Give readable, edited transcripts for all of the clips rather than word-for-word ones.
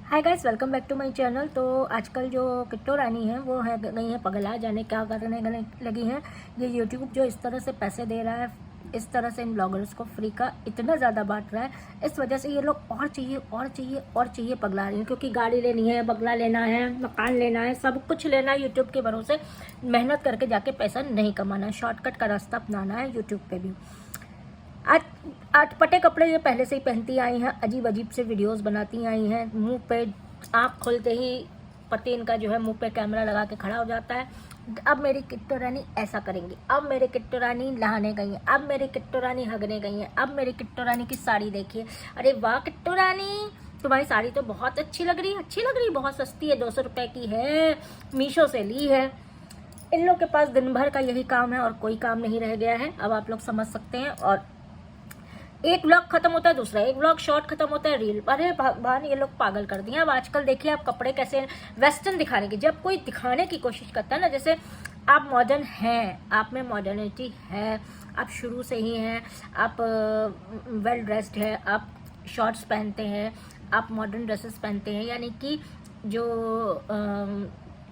Hi guys, welcome back to my channel. तो आजकल जो किट्टू रानी है वो है गई है पगला, जाने क्या करने लगी हैं। ये यूट्यूब जो इस तरह से पैसे दे रहा है, इस तरह से इन ब्लॉगर्स को फ्री का इतना ज़्यादा बांट रहा है, इस वजह से ये लोग और चाहिए और चाहिए और चाहिए पगला रही हैं। क्योंकि गाड़ी लेनी है, बंगला लेना है, मकान लेना है, सब कुछ लेना है। यूट्यूब के भरोसे मेहनत करके जाके पैसा नहीं कमाना है, शॉर्टकट का रास्ता अपनाना है यूट्यूब पे भी। आज अटपटे कपड़े ये पहले से ही पहनती आई हैं, अजीब अजीब से वीडियोस बनाती आई हैं। मुंह पे आँख खोलते ही पति इनका जो है मुंह पे कैमरा लगा के खड़ा हो जाता है। अब मेरी किट्टू रानी ऐसा करेंगी, अब मेरी किट्टू रानी नहाने गई हैं, अब मेरी किट्टू रानी हगने गई हैं, अब मेरी किट्टू रानी की साड़ी देखिए। अरे वाह किट्टू रानी, तुम्हारी साड़ी तो बहुत अच्छी लग रही, बहुत सस्ती है, 200 रुपये की है, मीशो से ली है। इन लोग के पास दिन भर का यही काम है और कोई काम नहीं रह गया है, अब आप लोग समझ सकते हैं। और एक व्लॉग खत्म होता है, दूसरा एक व्लॉग शॉर्ट खत्म होता है, रील। अरे भगवान, ये लोग पागल कर दिए। अब आजकल देखिए आप कपड़े कैसे वेस्टर्न दिखाने की, जब कोई दिखाने की कोशिश करता है ना, जैसे आप मॉडर्न हैं, आप में मॉडर्निटी है, आप शुरू से ही हैं, आप वेल ड्रेस्ड है, आप शॉर्ट्स पहनते हैं, आप मॉडर्न ड्रेसेस पहनते हैं, यानी कि जो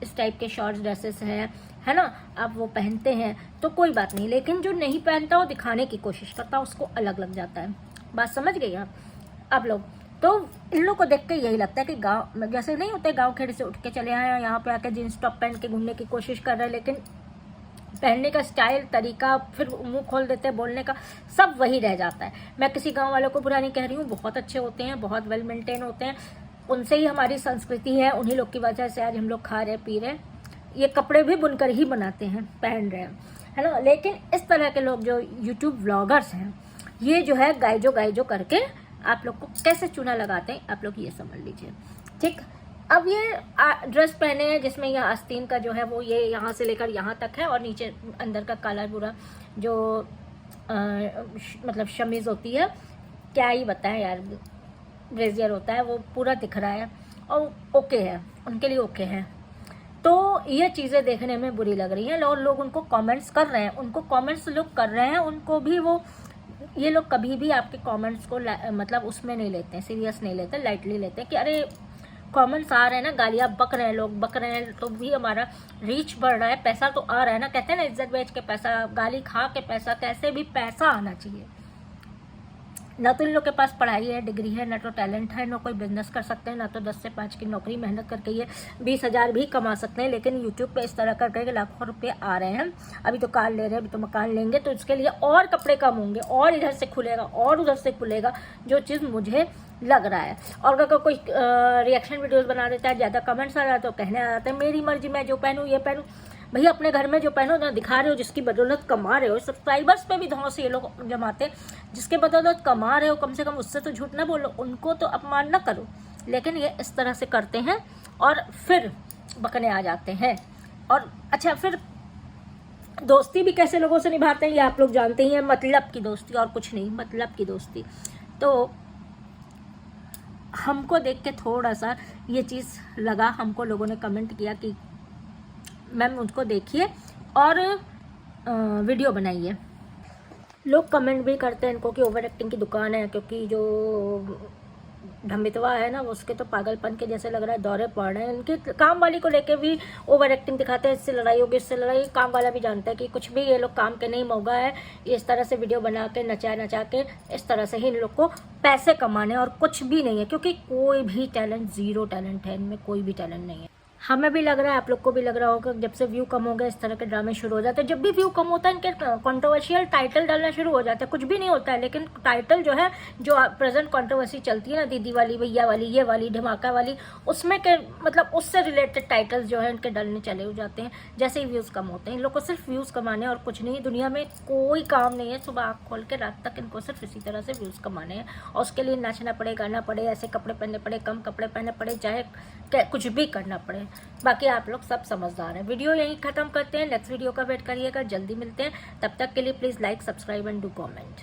इस टाइप के शॉर्ट्स ड्रेसेस हैं, है ना, आप वो पहनते हैं तो कोई बात नहीं। लेकिन जो नहीं पहनता वो दिखाने की कोशिश करता, उसको अलग लग जाता है। बात समझ गई आप लोग? तो इन लोग को देख के यही लगता है कि गांव जैसे नहीं होते, गांव खेड़े से उठ के चले आए हैं, यहाँ पे आके जींस टॉप पहन के घूमने की कोशिश कर रहे हैं, लेकिन पहनने का स्टाइल, तरीका, फिर मुंह खोल देते हैं बोलने का, सब वही रह जाता है। मैं किसी गाँव वालों को बुरा नहीं कह रही हूँ, बहुत अच्छे होते हैं, बहुत वेल मेंटेन होते हैं, उनसे ही हमारी संस्कृति है, उन्हीं लोग की वजह से आज हम लोग खा रहे पी रहे, ये कपड़े भी बुनकर ही बनाते हैं, पहन रहे हैं, है ना। लेकिन इस तरह के लोग जो यूट्यूब व्लॉगर्स हैं, ये जो है गाइजो करके आप लोग को कैसे चूना लगाते हैं, आप लोग ये समझ लीजिए, ठीक। अब ये ड्रेस पहने हैं जिसमें यह आस्तीन का जो है वो ये यहाँ से लेकर यहाँ तक है, और नीचे अंदर का काला बुरा जो मतलब शमीज़ होती है, क्या ही बताएं यार, ब्रेजियर होता है, वो पूरा दिख रहा है और ओके है, उनके लिए ओके है। तो ये चीज़ें देखने में बुरी लग रही हैं, और लोग उनको कमेंट्स कर रहे हैं, उनको कमेंट्स लोग कर रहे हैं, उनको भी वो, ये लोग कभी भी आपके कमेंट्स को मतलब उसमें नहीं लेते हैं, सीरियस नहीं लेते, लाइटली लेते हैं कि अरे कमेंट्स आ रहे हैं ना, गालियाँ बक रहे हैं, लोग बक रहे हैं, तो भी हमारा रीच बढ़ रहा है, पैसा तो आ रहा है ना। कहते हैं ना, इज्जत बेच के पैसा, गाली खा के पैसा, कैसे भी पैसा आना चाहिए। ना तो इन लोग के पास पढ़ाई है, डिग्री है, ना तो टैलेंट है, ना कोई बिजनेस कर सकते हैं, ना तो 10 से 5 की नौकरी मेहनत करके ये 20,000 भी कमा सकते हैं। लेकिन यूट्यूब पे इस तरह करके लाखों रुपए आ रहे हैं। अभी तो कार ले रहे हैं, अभी तो मकान लेंगे, तो इसके लिए और कपड़े कम होंगे, और इधर से खुलेगा और उधर से खुलेगा, जो चीज़ मुझे लग रहा है। और अगर कोई रिएक्शन वीडियोज़ बना देता है, ज़्यादा कमेंट्स आ रहा है तो कहने आ जाता है मेरी मर्जी, मैं जो पहनूँ ये पहनूँ। भैया अपने घर में जो पहनो ना, दिखा रहे हो, जिसकी बदौलत कमा रहे हो, सब्सक्राइबर्स पे भी धौंस ये लोग जमाते, जिसके बदौलत कमा रहे हो, कम से कम उससे तो झूठ ना बोलो, उनको तो अपमान ना करो। लेकिन ये इस तरह से करते हैं और फिर बकने आ जाते हैं। और अच्छा, फिर दोस्ती भी कैसे लोगों से निभाते हैं ये आप लोग जानते ही हैं, मतलब की दोस्ती और कुछ नहीं, मतलब की दोस्ती। तो हमको देख के थोड़ा सा ये चीज़ लगा, हमको लोगों ने कमेंट किया कि मैम उसको देखिए और वीडियो बनाइए। लोग कमेंट भी करते हैं इनको कि ओवर एक्टिंग की दुकान है, क्योंकि जो ढमितवा है ना, उसके तो पागलपन के जैसे लग रहा है, दौरे पड़ रहे हैं। इनके काम वाली को लेके भी ओवर एक्टिंग दिखाते हैं, इससे लड़ाई होगी, इससे लड़ाई। काम वाला भी जानता है कि कुछ भी ये लोग काम के नहीं मौका है, इस तरह से वीडियो बना के नचा के इस तरह से ही इन लोग को पैसे कमाने, और कुछ भी नहीं है। क्योंकि कोई भी टैलेंट, जीरो टैलेंट है इनमें, कोई भी टैलेंट नहीं है। हमें भी लग रहा है, आप लोग को भी लग रहा होगा, जब से व्यू कम हो गए इस तरह के ड्रामे शुरू हो जाते हैं। जब भी व्यू कम होता है इनके कंट्रोवर्शियल टाइटल डालना शुरू हो जाता है। कुछ भी नहीं होता है, लेकिन टाइटल जो है, जो प्रेजेंट कंट्रोवर्सी चलती है ना, दीदी वाली, भैया वाली, ये वाली, धमाका वाली, उसमें के मतलब उससे रिलेटेड टाइटल्स जो है इनके डालने चले हो जाते हैं जैसे ही व्यूज़ कम होते हैं। इन लोग को सिर्फ व्यूज़ कमाने और कुछ नहीं, दुनिया में कोई काम नहीं है। सुबह आँख खोल के रात तक इनको सिर्फ इसी तरह से व्यूज़ कमाने हैं, और उसके लिए नाचना पड़े, गाना पड़े, ऐसे कपड़े पहनने पड़े, कम कपड़े पहनने पड़े, चाहे कुछ भी करना पड़े। बाकी आप लोग सब समझदार हैं। वीडियो यहीं खत्म करते हैं, नेक्स्ट वीडियो का वेट करिएगा, जल्दी मिलते हैं। तब तक के लिए please like, subscribe and do comment.